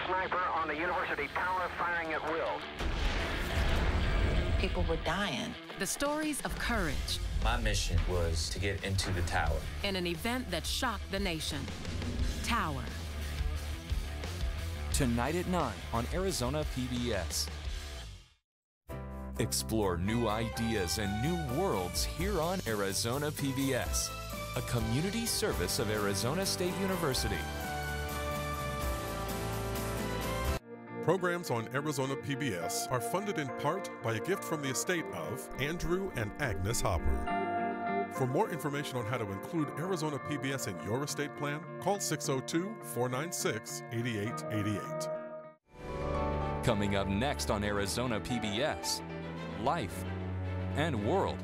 sniper on the university tower firing at will. People were dying. The stories of courage. My mission was to get into the tower. In an event that shocked the nation. Tower. Tonight at 9 on Arizona PBS. Explore new ideas and new worlds here on Arizona PBS, a community service of Arizona State University. Programs on Arizona PBS are funded in part by a gift from the estate of Andrew and Agnes Hopper. For more information on how to include Arizona PBS in your estate plan, call 602-496-8888. Coming up next on Arizona PBS, Life and World.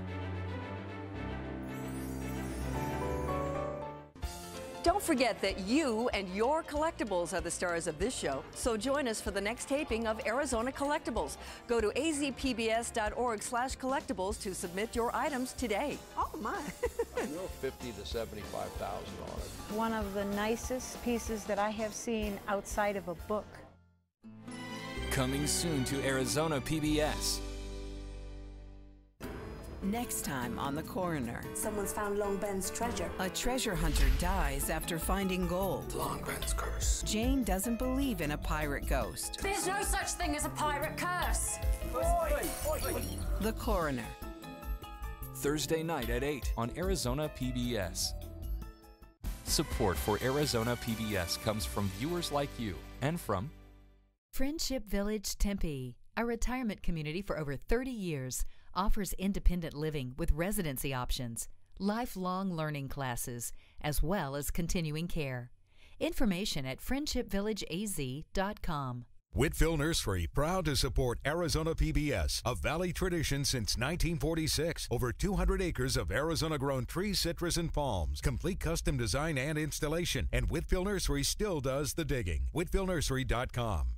Don't forget that you and your collectibles are the stars of this show, so join us for the next taping of Arizona Collectibles. Go to azpbs.org/collectibles to submit your items today. Oh, my. I know 50 to 75,000 on it. One of the nicest pieces that I have seen outside of a book. Coming soon to Arizona PBS. Next time on The Coroner. Someone's found Long Ben's treasure. A treasure hunter dies after finding gold. Long Ben's curse. Jane doesn't believe in a pirate ghost. There's no such thing as a pirate curse. The Coroner. Thursday night at 8 on Arizona PBS. Support for Arizona PBS comes from viewers like you and from Friendship Village Tempe, a retirement community for over 30 years, offers independent living with residency options, lifelong learning classes, as well as continuing care. Information at friendshipvillageaz.com. Whitfill Nursery, proud to support Arizona PBS, a Valley tradition since 1946. Over 200 acres of Arizona-grown trees, citrus, and palms. Complete custom design and installation. And Whitfill Nursery still does the digging. WhitfillNursery.com.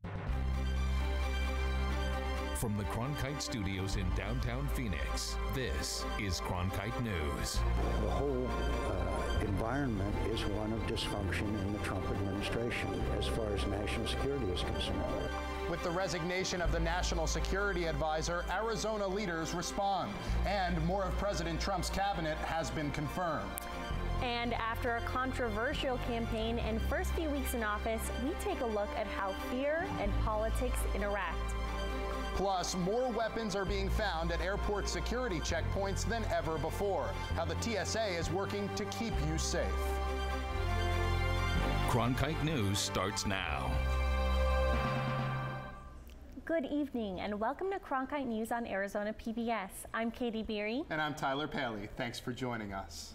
From the Cronkite Studios in downtown Phoenix, this is Cronkite News. The whole environment is one of dysfunction in the Trump administration as far as national security is concerned. With the resignation of the National Security Advisor, Arizona leaders respond, and more of President Trump's cabinet has been confirmed. And after a controversial campaign and first few weeks in office, we take a look at how fear and politics interact. Plus, more weapons are being found at airport security checkpoints than ever before. How the TSA is working to keep you safe. Cronkite News starts now. Good evening and welcome to Cronkite News on Arizona PBS. I'm Katie Beery. And I'm Tyler Paley. Thanks for joining us.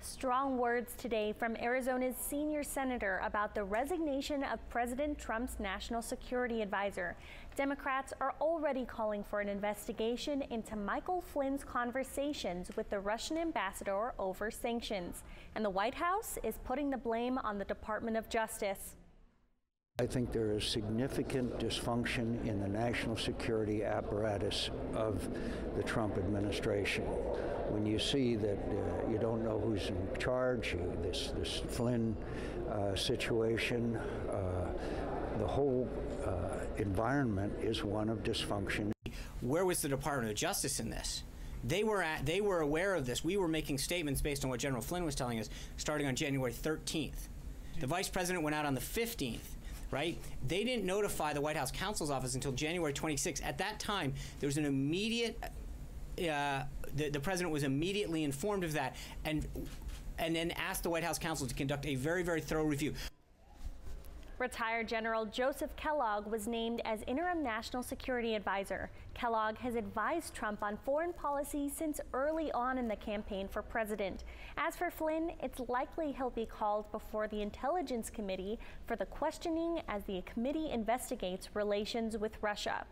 Strong words today from Arizona's senior senator about the resignation of President Trump's national security advisor. Democrats are already calling for an investigation into Michael Flynn's conversations with the Russian ambassador over sanctions. And the White House is putting the blame on the Department of Justice. I think there is significant dysfunction in the national security apparatus of the Trump administration. When you see that you don't know who's in charge, this Flynn situation, the whole environment is one of dysfunction. Where was the Department of Justice in this? They were aware of this. We were making statements based on what General Flynn was telling us starting on January 13th. The Vice President went out on the 15th. Right? They didn't notify the White House counsel's office until January 26th. At that time, there was an immediate, the president was immediately informed of that and then asked the White House counsel to conduct a very, very thorough review. Retired General Joseph Kellogg was named as interim national security advisor. Kellogg has advised Trump on foreign policy since early on in the campaign for president. As for Flynn, it's likely he'll be called before the Intelligence Committee for the questioning as the committee investigates relations with Russia.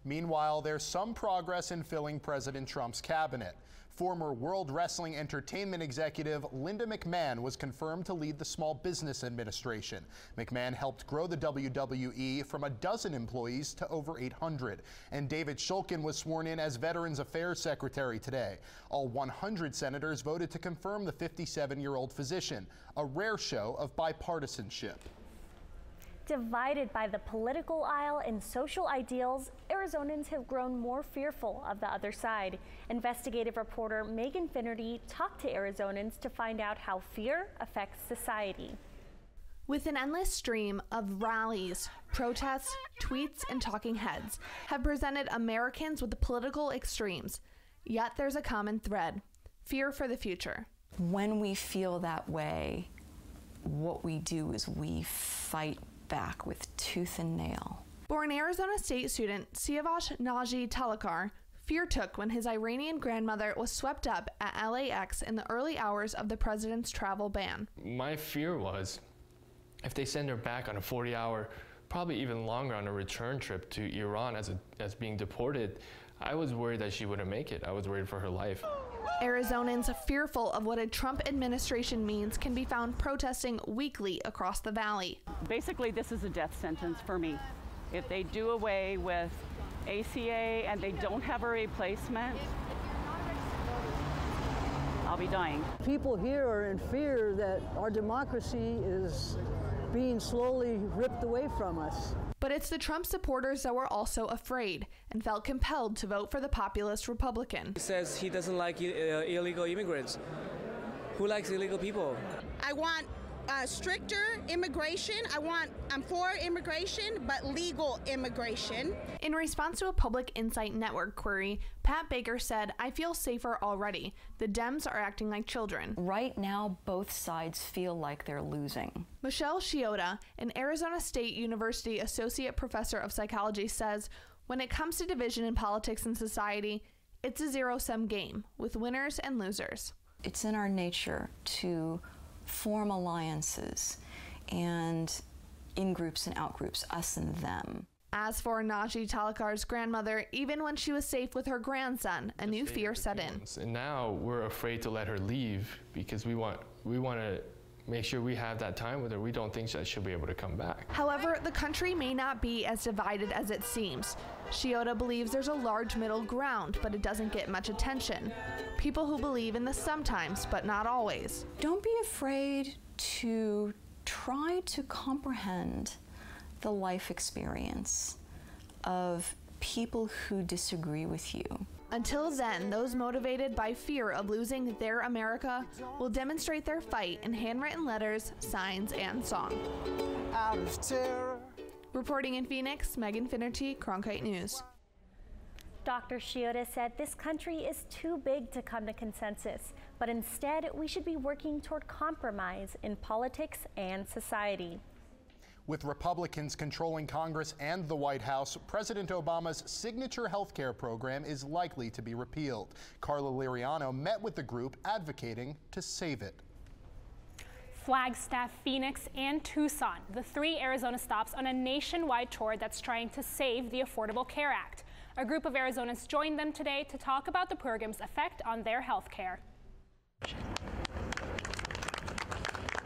Meanwhile, there's some progress in filling President Trump's cabinet. Former World Wrestling Entertainment executive Linda McMahon was confirmed to lead the Small Business Administration. McMahon helped grow the WWE from 12 employees to over 800. And David Shulkin was sworn in as Veterans Affairs Secretary today. All 100 senators voted to confirm the 57-year-old physician, a rare show of bipartisanship. Divided by the political aisle and social ideals, Arizonans have grown more fearful of the other side. Investigative reporter Megan Finnerty talked to Arizonans to find out how fear affects society. With an endless stream of rallies, protests, tweets, and talking heads have presented Americans with the political extremes. Yet there's a common thread: fear for the future. When we feel that way, what we do is we fight back with tooth and nail. Born Arizona State student Siavash Naji Talakar, fear took when his Iranian grandmother was swept up at LAX in the early hours of the president's travel ban. My fear was, if they send her back on a 40-hour, probably even longer on a return trip to Iran as being deported, I was worried that she wouldn't make it. I was worried for her life. Arizonans fearful of what a Trump administration means can be found protesting weekly across the valley. Basically, this is a death sentence for me. If they do away with ACA and they don't have a replacement, I'll be dying. People here are in fear that our democracy is being slowly ripped away from us. But it's the Trump supporters that were also afraid and felt compelled to vote for the populist Republican. He says he doesn't like illegal immigrants. Who likes illegal people? I want stricter immigration. I'm for immigration, but legal immigration. In response to a Public Insight Network query, Pat Baker said, "I feel safer already. The Dems are acting like children." Right now, both sides feel like they're losing. Michelle Shiota, an Arizona State University associate professor of psychology, says, when it comes to division in politics and society, it's a zero-sum game with winners and losers. It's in our nature to form alliances and in-groups and out-groups, us and them. As for Naji Talakar's grandmother, even when she was safe with her grandson, a new fear set in. And now we're afraid to let her leave because we want to make sure we have that time with her. We don't think that she'll be able to come back. However, the country may not be as divided as it seems. Shiota believes there's a large middle ground, but it doesn't get much attention. People who believe in the sometimes, but not always. Don't be afraid to try to comprehend the life experience of people who disagree with you. Until then, those motivated by fear of losing their America will demonstrate their fight in handwritten letters, signs, and song. Out of terror. Reporting in Phoenix, Megan Finnerty, Cronkite News. Dr. Shiota said this country is too big to come to consensus, but instead we should be working toward compromise in politics and society. With Republicans controlling Congress and the White House, President Obama's signature health care program is likely to be repealed. Carla Liriano met with the group advocating to save it. Flagstaff, Phoenix, and Tucson, the 3 Arizona stops on a nationwide tour that's trying to save the Affordable Care Act. A group of Arizonans joined them today to talk about the program's effect on their health care. All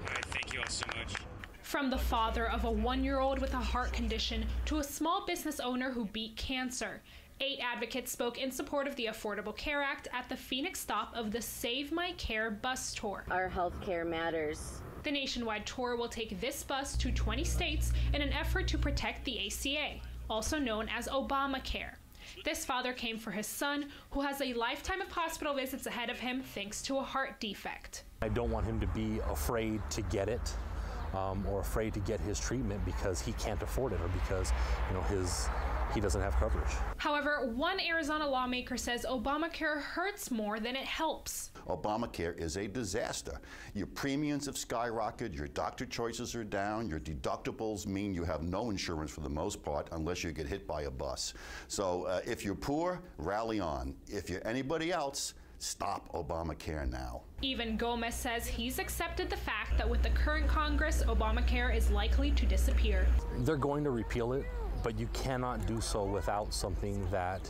right, thank you all so much. From the father of a 1-year-old with a heart condition to a small business owner who beat cancer, 8 advocates spoke in support of the Affordable Care Act at the Phoenix stop of the Save My Care bus tour. Our health care matters. The nationwide tour will take this bus to 20 states in an effort to protect the ACA, also known as Obamacare. This father came for his son, who has a lifetime of hospital visits ahead of him thanks to a heart defect. I don't want him to be afraid to get it. Or afraid to get his treatment because he can't afford it or because he doesn't have coverage. However, one Arizona lawmaker says Obamacare hurts more than it helps. Obamacare is a disaster. Your premiums have skyrocketed, your doctor choices are down, your deductibles mean you have no insurance for the most part unless you get hit by a bus. So if you're poor, rally on. If you're anybody else, stop Obamacare now. Even Gomez says he's accepted the fact that with the current Congress, Obamacare is likely to disappear. They're going to repeal it, but you cannot do so without without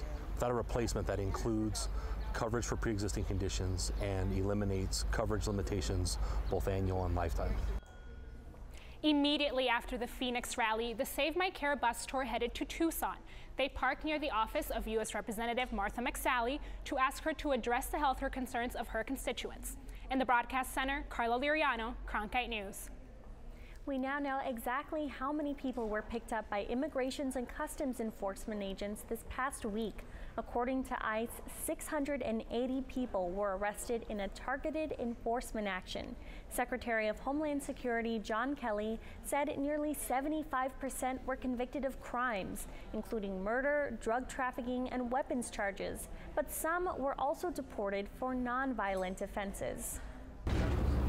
a replacement that includes coverage for pre-existing conditions and eliminates coverage limitations, both annual and lifetime. Immediately after the Phoenix rally, the Save My Care bus tour headed to Tucson. They parked near the office of U.S. Representative Martha McSally to ask her to address the health care concerns of her constituents. In the broadcast center, Carla Liriano, Cronkite News. We now know exactly how many people were picked up by Immigrations and Customs Enforcement agents this past week. According to ICE, 680 people were arrested in a targeted enforcement action. Secretary of Homeland Security John Kelly said nearly 75% were convicted of crimes, including murder, drug trafficking, and weapons charges, but some were also deported for nonviolent offenses.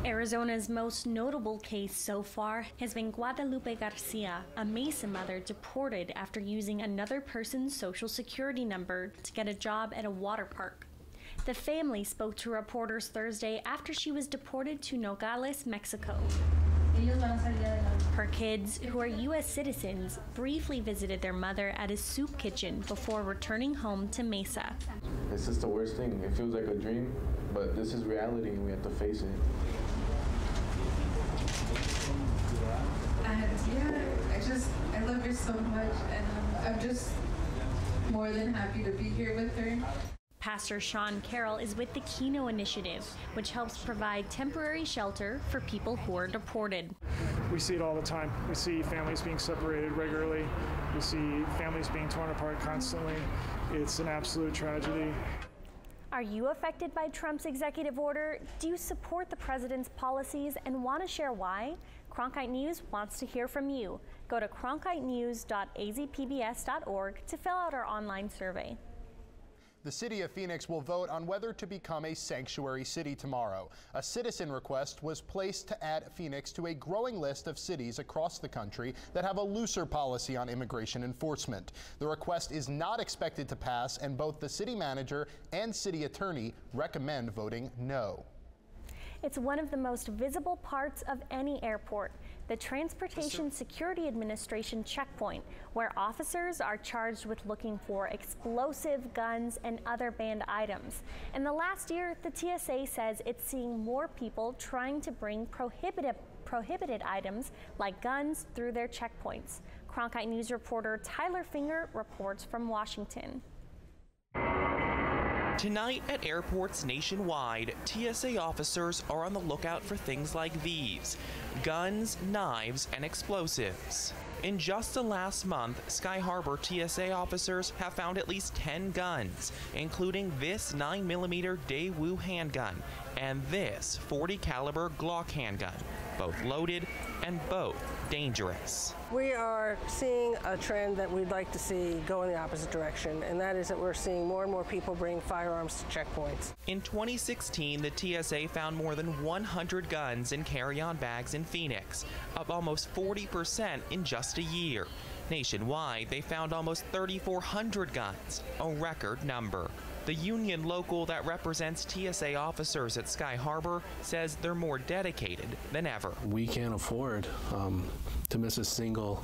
Arizona's most notable case so far has been Guadalupe Garcia, a Mesa mother deported after using another person's social security number to get a job at a water park. The family spoke to reporters Thursday after she was deported to Nogales, Mexico. Her kids, who are U.S. citizens, briefly visited their mother at a soup kitchen before returning home to Mesa. It's just the worst thing. It feels like a dream, but this is reality and we have to face it. I love her so much, and I'm just more than happy to be here with her. Pastor Sean Carroll is with the Keno Initiative, which helps provide temporary shelter for people who are deported. We see it all the time. We see families being separated regularly. We see families being torn apart constantly. It's an absolute tragedy. Are you affected by Trump's executive order? Do you support the president's policies and want to share why? Cronkite News wants to hear from you. Go to cronkitenews.azpbs.org to fill out our online survey. The city of Phoenix will vote on whether to become a sanctuary city tomorrow. A citizen request was placed to add Phoenix to a growing list of cities across the country that have a looser policy on immigration enforcement. The request is not expected to pass, and both the city manager and city attorney recommend voting no. It's one of the most visible parts of any airport, the Transportation Security Administration checkpoint, where officers are charged with looking for explosive, guns, and other banned items. In the last year, the TSA says it's seeing more people trying to bring prohibited items like guns through their checkpoints. Cronkite News reporter Tyler Finger reports from Washington. Tonight at airports nationwide, TSA officers are on the lookout for things like these: guns, knives, and explosives. In just the last month, Sky Harbor TSA officers have found at least 10 guns, including this 9mm Daewoo handgun and this .40 caliber Glock handgun, both loaded and both dangerous. We are seeing a trend that we'd like to see go in the opposite direction, and that is that we're seeing more and more people bring firearms to checkpoints. In 2016, the TSA found more than 100 guns in carry-on bags in Phoenix, up almost 40% in just a year. Nationwide, they found almost 3,400 guns, a record number. The union local that represents TSA officers at Sky Harbor says they're more dedicated than ever. We can't afford to miss a single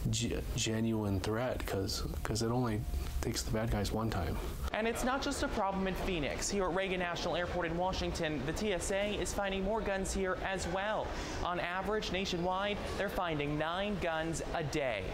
genuine threat because it only takes the bad guys one time. And it's not just a problem in Phoenix. Here at Reagan National Airport in Washington, the TSA is finding more guns here as well. On average, nationwide, they're finding 9 guns a day.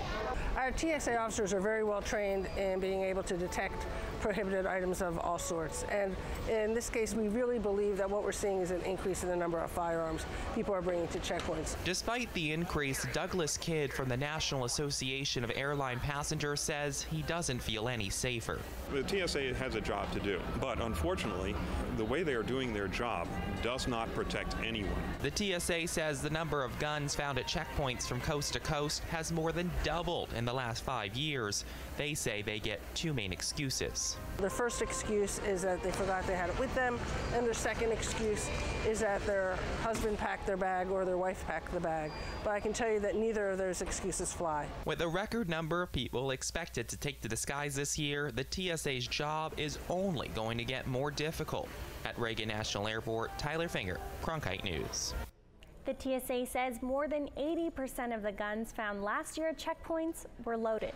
Our TSA officers are very well trained in being able to detect prohibited items of all sorts. And in this case, we really believe that what we're seeing is an increase in the number of firearms people are bringing to checkpoints. Despite the increase, Douglas Kidd from the National Association of Airline Passengers says he doesn't feel any safer. The TSA has a job to do, but unfortunately, the way they are doing their job does not protect anyone. The TSA says the number of guns found at checkpoints from coast to coast has more than doubled in the last 5 years. They say they get 2 main excuses. The first excuse is that they forgot they had it with them, and their second excuse is that their husband packed their bag or their wife packed the bag. But I can tell you that neither of those excuses fly. With a record number of people expected to take to the skies this year, the TSA's job is only going to get more difficult. At Reagan National Airport, Tyler Finger, Cronkite News. The TSA says more than 80% of the guns found last year at checkpoints were loaded.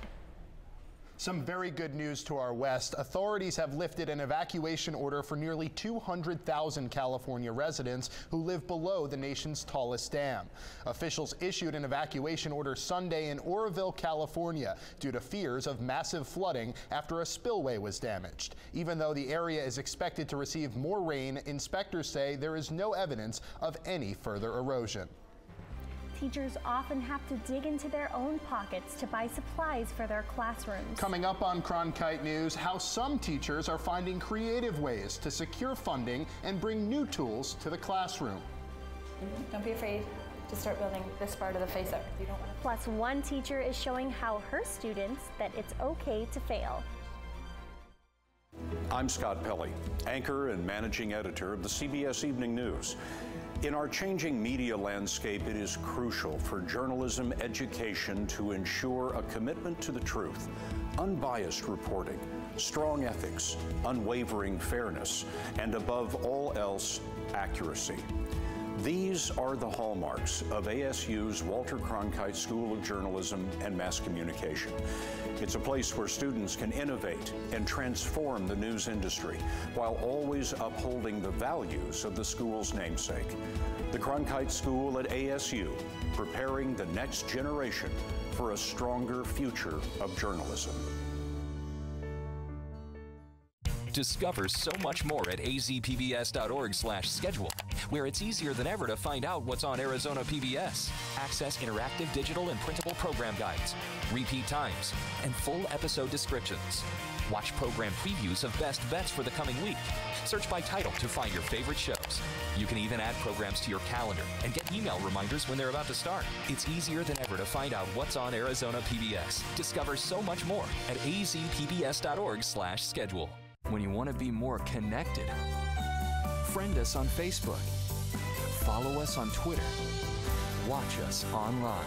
Some very good news to our west. Authorities have lifted an evacuation order for nearly 200,000 California residents who live below the nation's tallest dam. Officials issued an evacuation order Sunday in Oroville, California, due to fears of massive flooding after a spillway was damaged. Even though the area is expected to receive more rain, inspectors say there is no evidence of any further erosion. teachers often have to dig into their own pockets to buy supplies for their classrooms. Coming up on Cronkite News, how some teachers are finding creative ways to secure funding and bring new tools to the classroom. Don't be afraid to start building this part of the face up. You don't want to. Plus, one teacher is showing how her students that it's okay to fail. I'm Scott Pelley, anchor and managing editor of the CBS Evening News. In our changing media landscape, it is crucial for journalism education to ensure a commitment to the truth, unbiased reporting, strong ethics, unwavering fairness, and above all else, accuracy. These are the hallmarks of ASU's Walter Cronkite School of Journalism and Mass Communication. It's a place where students can innovate and transform the news industry while always upholding the values of the school's namesake. The Cronkite School at ASU, preparing the next generation for a stronger future of journalism. Discover so much more at azpbs.org/schedule, where it's easier than ever to find out what's on Arizona PBS. Access interactive digital and printable program guides, repeat times, and full episode descriptions. Watch program previews of best bets for the coming week. Search by title to find your favorite shows. You can even add programs to your calendar and get email reminders when they're about to start. It's easier than ever to find out what's on Arizona PBS. Discover so much more at azpbs.org/schedule. When you want to be more connected, friend us on Facebook, follow us on Twitter, watch us online.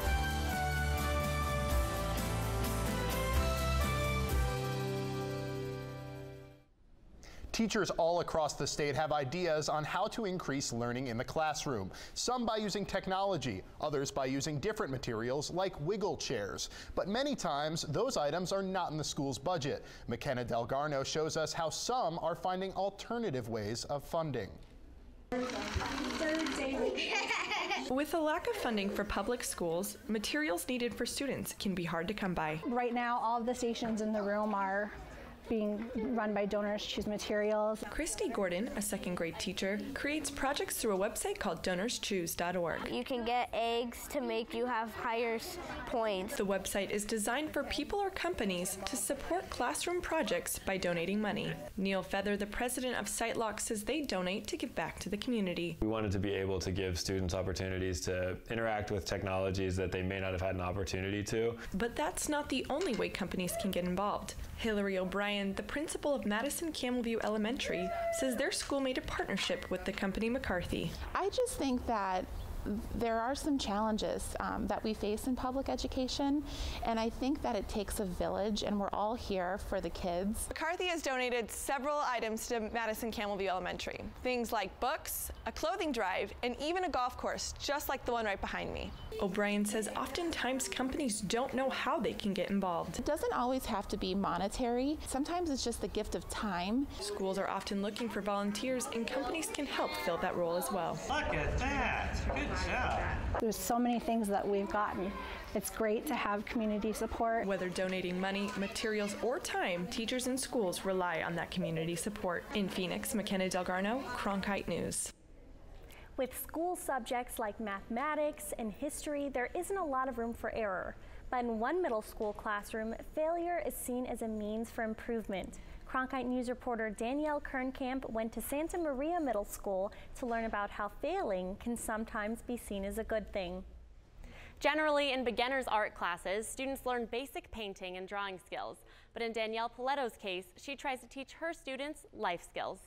Teachers all across the state have ideas on how to increase learning in the classroom. Some by using technology, others by using different materials like wiggle chairs. But many times, those items are not in the school's budget. McKenna Delgarno shows us how some are finding alternative ways of funding. With a lack of funding for public schools, materials needed for students can be hard to come by. Right now, all of the stations in the room are being run by Donors Choose Materials. Christy Gordon, a second grade teacher, creates projects through a website called donorschoose.org. You can get eggs to make you have higher points. The website is designed for people or companies to support classroom projects by donating money. Neil Feather, the president of SiteLock, says they donate to give back to the community. We wanted to be able to give students opportunities to interact with technologies that they may not have had an opportunity to. But that's not the only way companies can get involved. Hillary O'Brien, the principal of Madison Campbellview Elementary, says their school made a partnership with the company McCarthy. I just think that there are some challenges that we face in public education, and I think that it takes a village, and we're all here for the kids. McCarthy has donated several items to Madison Campbellview Elementary. Things like books, a clothing drive, and even a golf course, just like the one right behind me. O'Brien says oftentimes companies don't know how they can get involved. It doesn't always have to be monetary. Sometimes it's just the gift of time. Schools are often looking for volunteers, and companies can help fill that role as well. Look at that. Good job. There's so many things that we've gotten. It's great to have community support. Whether donating money, materials, or time, teachers and schools rely on that community support. In Phoenix, McKenna Delgarno, Cronkite News. With school subjects like mathematics and history, there isn't a lot of room for error. But in one middle school classroom, failure is seen as a means for improvement. Cronkite News reporter Danielle Kernkamp went to Santa Maria Middle School to learn about how failing can sometimes be seen as a good thing. Generally, in beginner's art classes, students learn basic painting and drawing skills. But in Danielle Paletto's case, she tries to teach her students life skills.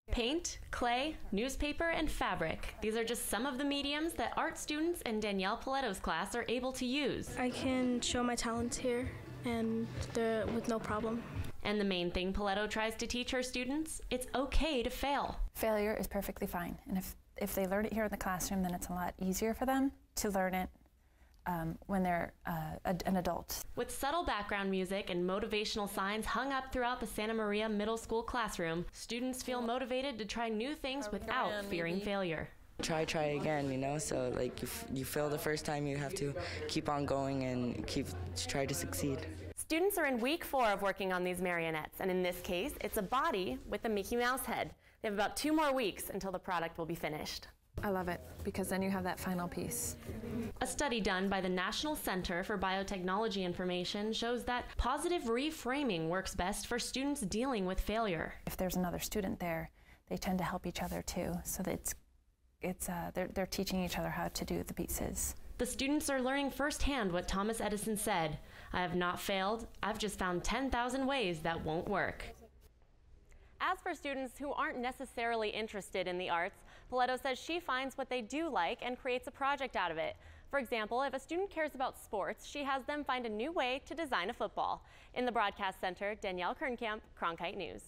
Paint, clay, newspaper, and fabric. These are just some of the mediums that art students in Danielle Paletto's class are able to use. I can show my talents here and with no problem. And the main thing Paletto tries to teach her students, it's okay to fail. Failure is perfectly fine. And if they learn it here in the classroom, then it's a lot easier for them to learn it when they're an adult. With subtle background music and motivational signs hung up throughout the Santa Maria Middle School classroom, students feel motivated to try new things without fearing failure. Try again, you know, so like you fail the first time, you have to keep on going and try to succeed. Students are in week 4 of working on these marionettes, and in this case, it's a body with a Mickey Mouse head. They have about 2 more weeks until the product will be finished. I love it, because then you have that final piece. A study done by the National Center for Biotechnology Information shows that positive reframing works best for students dealing with failure. If there's another student there, they tend to help each other too, so that they're teaching each other how to do the pieces. The students are learning firsthand what Thomas Edison said, "I have not failed, I've just found 10,000 ways that won't work." As for students who aren't necessarily interested in the arts, Paletto says she finds what they do like and creates a project out of it. For example, if a student cares about sports, she has them find a new way to design a football. In the Broadcast Center, Danielle Kernkamp, Cronkite News.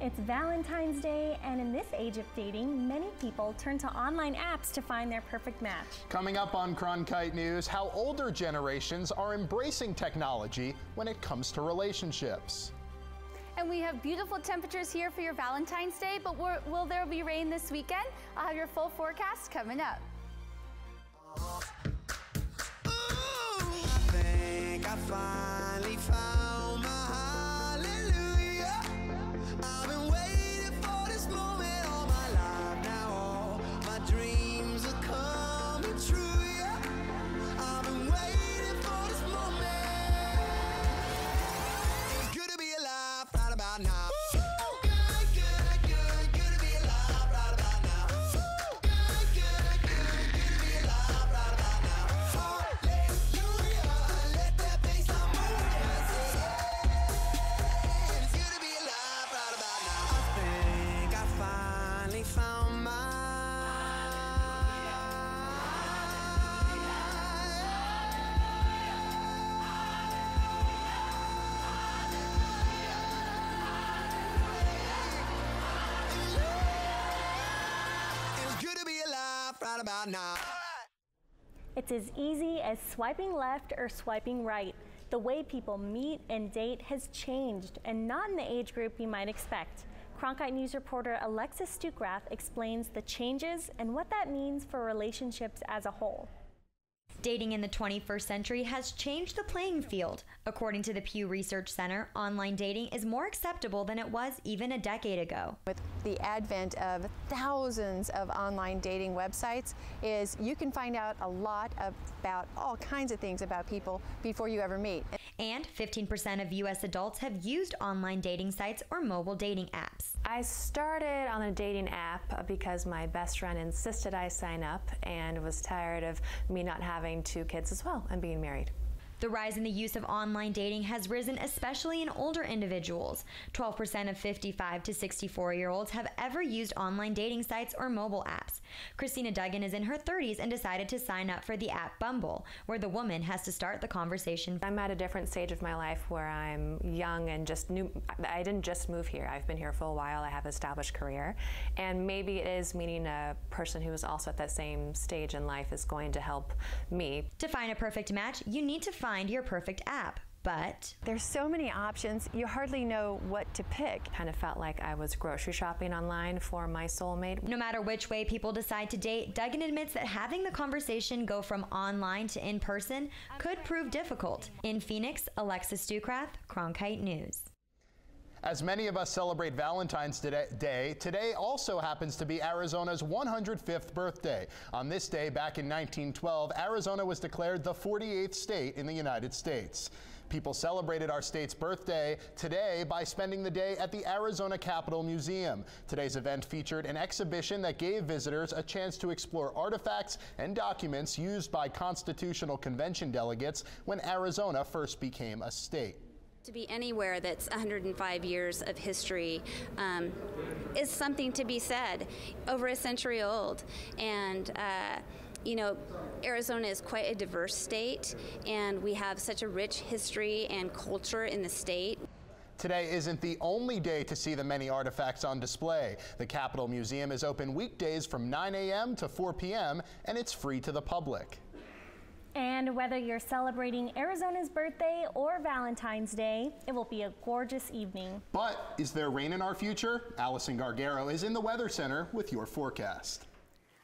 It's Valentine's Day, and in this age of dating, many people turn to online apps to find their perfect match. Coming up on Cronkite News, how older generations are embracing technology when it comes to relationships. And we have beautiful temperatures here for your Valentine's Day, but will there be rain this weekend? I'll have your full forecast coming up. I think I finally found my hallelujah. I've been waiting for this moment all my life now. All my dreams are coming true, yeah. I've been waiting for this moment. It's good to be alive right about now. Now. It's as easy as swiping left or swiping right. The way people meet and date has changed, and not in the age group you might expect. Cronkite News reporter Alexis Stukrath explains the changes and what that means for relationships as a whole. Dating in the 21st century has changed the playing field. According to the Pew Research Center, online dating is more acceptable than it was even a decade ago. With the advent of thousands of online dating websites, you can find out a lot about all kinds of things about people before you ever meet. And 15% of U.S. adults have used online dating sites or mobile dating apps. I started on a dating app because my best friend insisted I sign up and was tired of me not having 2 kids as well and being married. The rise in the use of online dating has risen especially in older individuals. 12% of 55 to 64-year-olds have ever used online dating sites or mobile apps. Christina Duggan is in her 30s and decided to sign up for the app Bumble, where the woman has to start the conversation. I'm at a different stage of my life where I'm young and just new. I didn't just move here. I've been here for a while. I have an established career. And maybe it is meeting a person who is also at that same stage in life is going to help me. To find a perfect match, you need to find your perfect app. But there's so many options, you hardly know what to pick. Kind of felt like I was grocery shopping online for my soulmate. No matter which way people decide to date, Duggan admits that having the conversation go from online to in person could prove difficult. In Phoenix, Alexis Stukrath, Cronkite News. As many of us celebrate Valentine's Day, today also happens to be Arizona's 105th birthday. On this day, back in 1912, Arizona was declared the 48th state in the United States. People celebrated our state's birthday today by spending the day at the Arizona Capitol Museum. Today's event featured an exhibition that gave visitors a chance to explore artifacts and documents used by Constitutional Convention delegates when Arizona first became a state. To be anywhere that's 105 years of history is something to be said, over a century old. And you know, Arizona is quite a diverse state, and we have such a rich history and culture in the state. Today isn't the only day to see the many artifacts on display. The Capitol Museum is open weekdays from 9 a.m. to 4 p.m., and it's free to the public. And whether you're celebrating Arizona's birthday or Valentine's Day, it will be a gorgeous evening. But is there rain in our future? Allison Gargaro is in the Weather Center with your forecast.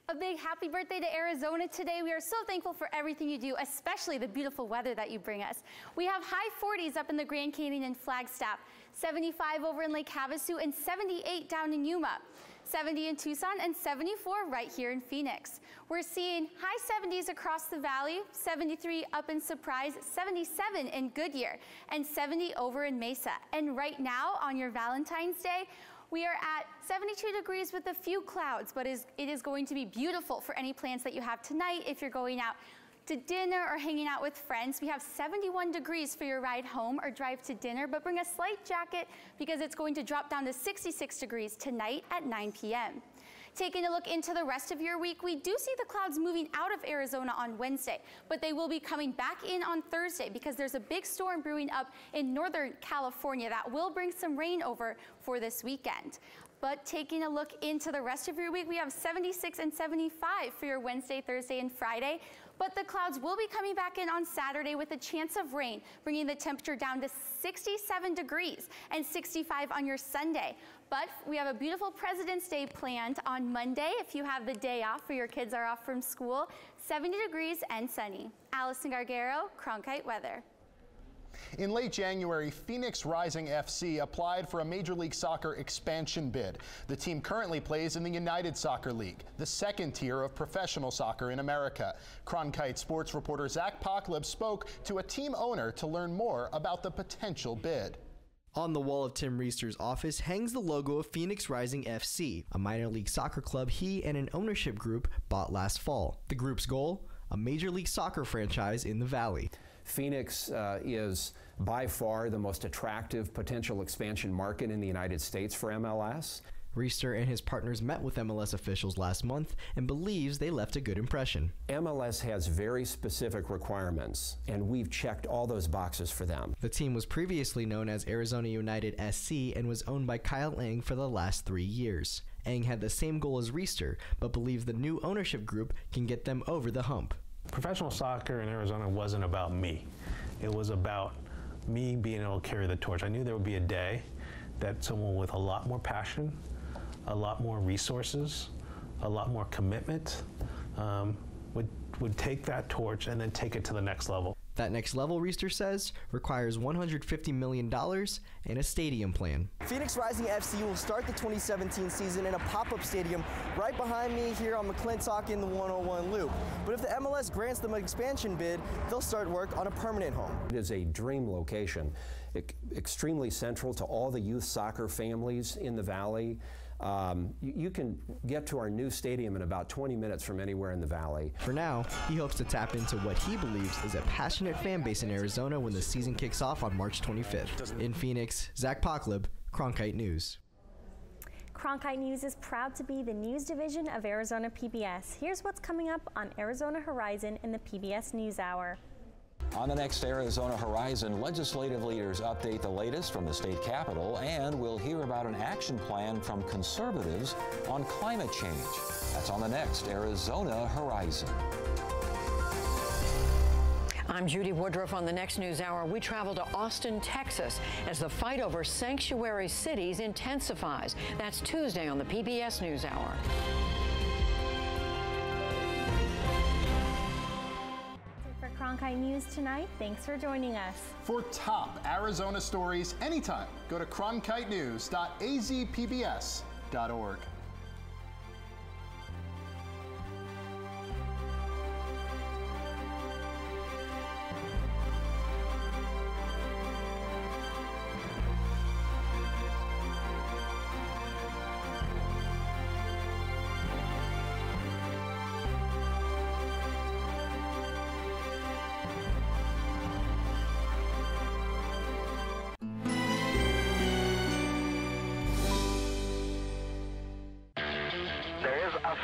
A big happy birthday to Arizona today. We are so thankful for everything you do, especially the beautiful weather that you bring us. We have high 40s up in the Grand Canyon and Flagstaff, 75 over in Lake Havasu, and 78 down in Yuma. 70 in Tucson, and 74 right here in Phoenix. We're seeing high 70s across the valley, 73 up in Surprise, 77 in Goodyear, and 70 over in Mesa. And right now on your Valentine's Day, we are at 72 degrees with a few clouds, but it is going to be beautiful for any plans that you have tonight. If you're going out to dinner or hanging out with friends, we have 71 degrees for your ride home or drive to dinner, but bring a slight jacket because it's going to drop down to 66 degrees tonight at 9 p.m. Taking a look into the rest of your week, we do see the clouds moving out of Arizona on Wednesday, but they will be coming back in on Thursday because there's a big storm brewing up in Northern California that will bring some rain over for this weekend. But taking a look into the rest of your week, we have 76 and 75 for your Wednesday, Thursday, and Friday. But the clouds will be coming back in on Saturday with a chance of rain, bringing the temperature down to 67 degrees and 65 on your Sunday. But we have a beautiful President's Day planned on Monday if you have the day off or your kids are off from school. 70 degrees and sunny. Allison Gargaro, Cronkite Weather. In late January, Phoenix Rising FC applied for a Major League Soccer expansion bid. The team currently plays in the United Soccer League, the second tier of professional soccer in America. Cronkite sports reporter Zach Pockleb spoke to a team owner to learn more about the potential bid. On the wall of Tim Reister's office hangs the logo of Phoenix Rising FC, a minor league soccer club he and an ownership group bought last fall. The group's goal? A Major League Soccer franchise in the Valley. Phoenix is by far the most attractive potential expansion market in the United States for MLS. Reister and his partners met with MLS officials last month and believes they left a good impression. MLS has very specific requirements, and we've checked all those boxes for them. The team was previously known as Arizona United SC and was owned by Kyle Eng for the last 3 years. Eng had the same goal as Reister, but believed the new ownership group can get them over the hump. Professional soccer in Arizona wasn't about me. It was about me being able to carry the torch. I knew there would be a day that someone with a lot more passion, a lot more resources, a lot more commitment would take that torch and then take it to the next level. That next level, Reister says, requires $150 million and a stadium plan. Phoenix Rising FC will start the 2017 season in a pop-up stadium right behind me here on McClintock in the 101 Loop. But if the MLS grants them an expansion bid, they'll start work on a permanent home. It is a dream location, extremely central to all the youth soccer families in the Valley. You can get to our new stadium in about 20 minutes from anywhere in the Valley. For now, he hopes to tap into what he believes is a passionate fan base in Arizona when the season kicks off on March 25th. In Phoenix, Zach Pockleb, Cronkite News. Cronkite News is proud to be the news division of Arizona PBS. Here's what's coming up on Arizona Horizon in the PBS NewsHour. On the next Arizona Horizon, legislative leaders update the latest from the state capitol, and we'll hear about an action plan from conservatives on climate change. That's on the next Arizona Horizon. I'm Judy Woodruff. On the next NewsHour, we travel to Austin, Texas, as the fight over sanctuary cities intensifies. That's Tuesday on the PBS NewsHour. Cronkite News tonight. Thanks for joining us. For top Arizona stories anytime, go to cronkitenews.azpbs.org.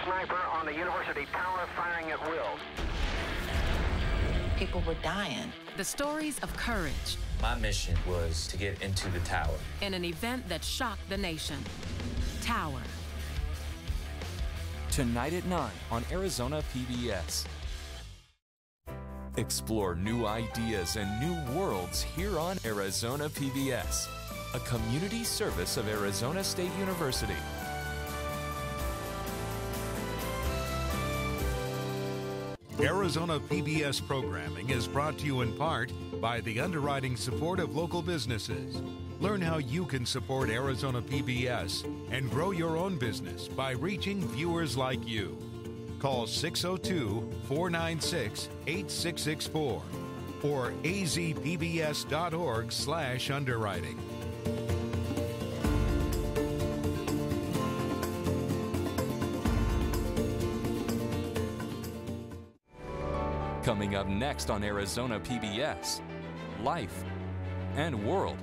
Sniper on the university tower firing at will. People were dying. The stories of courage. My mission was to get into the tower. In an event that shocked the nation. Tower. Tonight at 9 on Arizona PBS. Explore new ideas and new worlds here on Arizona PBS, a community service of Arizona State University. Arizona PBS programming is brought to you in part by the underwriting support of local businesses. Learn how you can support Arizona PBS and grow your own business by reaching viewers like you. Call 602-496-8664 or azpbs.org/underwriting. Coming up next on Arizona PBS, life and world.